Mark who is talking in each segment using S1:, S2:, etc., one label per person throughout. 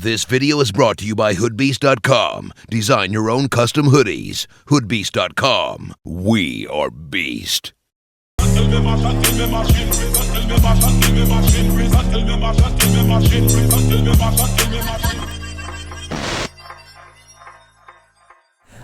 S1: This video is brought to you by hoodbeast.com. Design your own custom hoodies. hoodbeast.com. We are beast.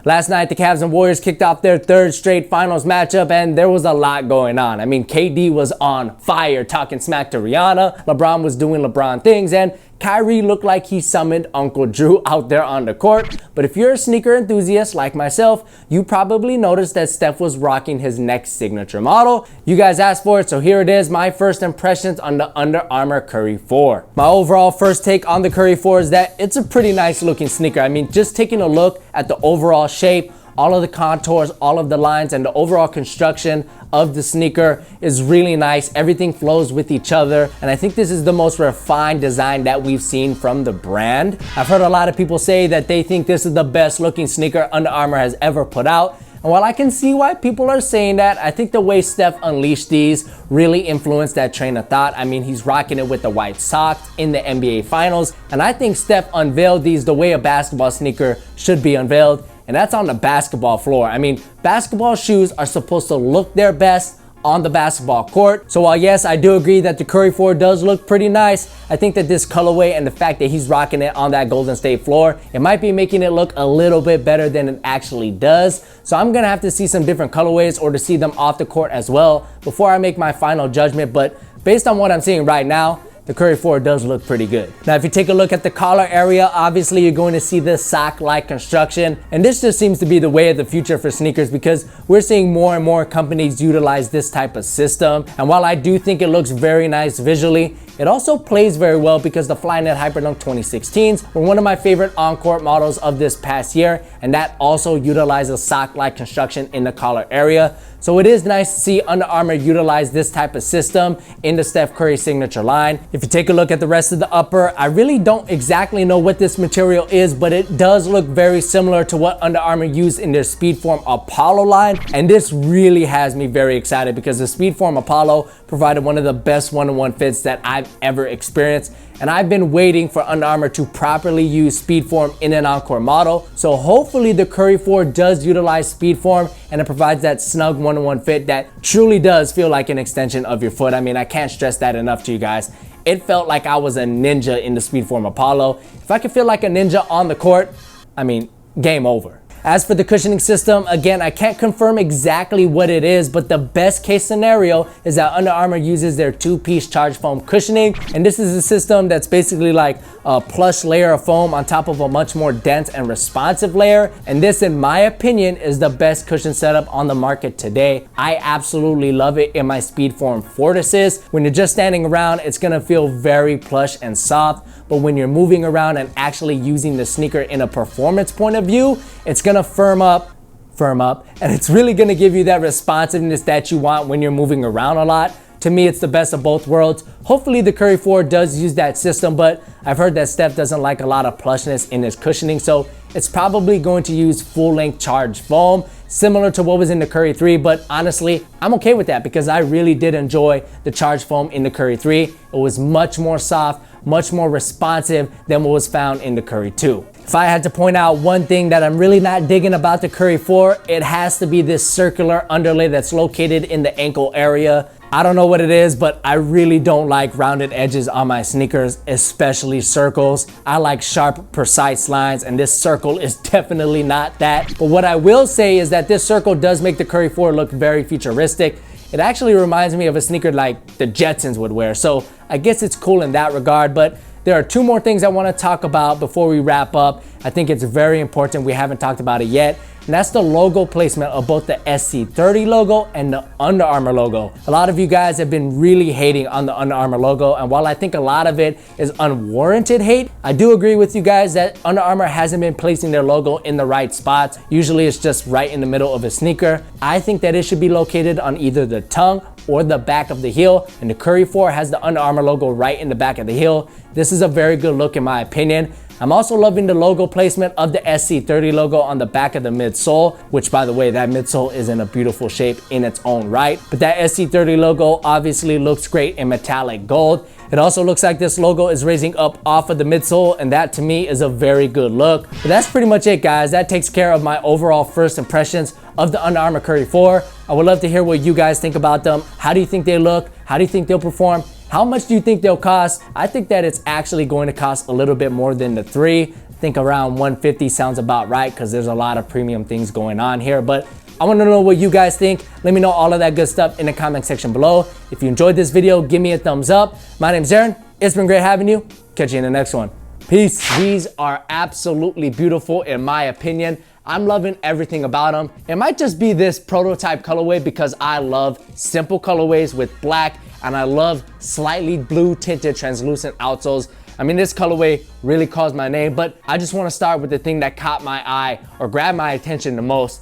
S2: Last night, the Cavs and Warriors kicked off their third straight finals matchup, and there was a lot going on. I mean, KD was on fire talking smack to Rihanna, LeBron was doing LeBron things, and Kyrie looked like he summoned Uncle Drew out there on the court. But if you're a sneaker enthusiast like myself, you probably noticed that Steph was rocking his next signature model. You guys asked for it, so here it is, my first impressions on the Under Armour Curry 4. My overall first take on the Curry 4 is that it's a pretty nice looking sneaker. I mean, just taking a look at the overall shape, all of the contours, all of the lines, and the overall construction of the sneaker is really nice. Everything flows with each other, and I think this is the most refined design that we've seen from the brand. I've heard a lot of people say that they think this is the best looking sneaker Under Armour has ever put out. And while I can see why people are saying that, I think the way Steph unleashed these really influenced that train of thought. I mean, he's rocking it with the white socks in the NBA Finals, and I think Steph unveiled these the way a basketball sneaker should be unveiled, and that's on the basketball floor. I mean, basketball shoes are supposed to look their best on the basketball court. So while yes, I do agree that the Curry 4 does look pretty nice, I think that this colorway and the fact that he's rocking it on that Golden State floor, it might be making it look a little bit better than it actually does. So I'm gonna have to see some different colorways or to see them off the court as well before I make my final judgment. But based on what I'm seeing right now, the Curry 4 does look pretty good. Now, if you take a look at the collar area, obviously you're going to see this sock-like construction. And this just seems to be the way of the future for sneakers because we're seeing more and more companies utilize this type of system. And while I do think it looks very nice visually, it also plays very well because the Flyknit Hyperdunk 2016s were one of my favorite on-court models of this past year, and that also utilizes sock-like construction in the collar area. So it is nice to see Under Armour utilize this type of system in the Steph Curry signature line. If you take a look at the rest of the upper, I really don't exactly know what this material is, but it does look very similar to what Under Armour used in their Speedform Apollo line. And this really has me very excited because the Speedform Apollo provided one of the best one-on-one fits that I've ever experienced. And I've been waiting for Under Armour to properly use Speedform in an encore model. So hopefully the Curry 4 does utilize Speedform and it provides that snug one-on-one fit that truly does feel like an extension of your foot. I mean, I can't stress that enough to you guys. It felt like I was a ninja in the Speedform Apollo. If I could feel like a ninja on the court, I mean, game over. As for the cushioning system, again, I can't confirm exactly what it is, but the best case scenario is that Under Armour uses their two-piece charge foam cushioning. And this is a system that's basically like a plush layer of foam on top of a much more dense and responsive layer. And this, in my opinion, is the best cushion setup on the market today. I absolutely love it in my Speedform Fortises. When you're just standing around, it's gonna feel very plush and soft. But when you're moving around and actually using the sneaker in a performance point of view, it's gonna firm up, and it's really gonna give you that responsiveness that you want when you're moving around a lot. To me, it's the best of both worlds. Hopefully the Curry 4 does use that system, but I've heard that Steph doesn't like a lot of plushness in his cushioning, so it's probably going to use full-length charged foam, similar to what was in the Curry 3, but honestly, I'm okay with that because I really did enjoy the charged foam in the Curry 3. It was much more soft, much more responsive than what was found in the Curry 2. If I had to point out one thing that I'm really not digging about the Curry 4, it has to be this circular underlay that's located in the ankle area. I don't know what it is, but I really don't like rounded edges on my sneakers, especially circles. I like sharp, precise lines, and this circle is definitely not that. But what I will say is that this circle does make the Curry 4 look very futuristic. It actually reminds me of a sneaker like the Jetsons would wear, so I guess it's cool in that regard. But there are two more things I want to talk about before we wrap up. I think it's very important. We haven't talked about it yet. And that's the logo placement of both the SC30 logo and the Under Armour logo. A lot of you guys have been really hating on the Under Armour logo, and while I think a lot of it is unwarranted hate, I do agree with you guys that Under Armour hasn't been placing their logo in the right spots. Usually it's just right in the middle of a sneaker. I think that it should be located on either the tongue or the back of the heel, and the Curry 4 has the Under Armour logo right in the back of the heel. This is a very good look in my opinion. I'm also loving the logo placement of the SC30 logo on the back of the midsole, which by the way, that midsole is in a beautiful shape in its own right. But that SC30 logo obviously looks great in metallic gold. It also looks like this logo is raising up off of the midsole, and that to me is a very good look. But that's pretty much it, guys. That takes care of my overall first impressions of the Under Armour Curry 4. I would love to hear what you guys think about them. How do you think they look? How do you think they'll perform? How much do you think they'll cost? I think that it's actually going to cost a little bit more than the 3. I think around 150 sounds about right because there's a lot of premium things going on here. But I want to know what you guys think. Let me know all of that good stuff in the comment section below. If you enjoyed this video, give me a thumbs up. My name's Aaron. It's been great having you. Catch you in the next one. Peace. These are absolutely beautiful in my opinion. I'm loving everything about them. It might just be this prototype colorway because I love simple colorways with black, and I love slightly blue tinted translucent outsoles. I mean, this colorway really calls my name, but I just want to start with the thing that caught my eye or grabbed my attention the most.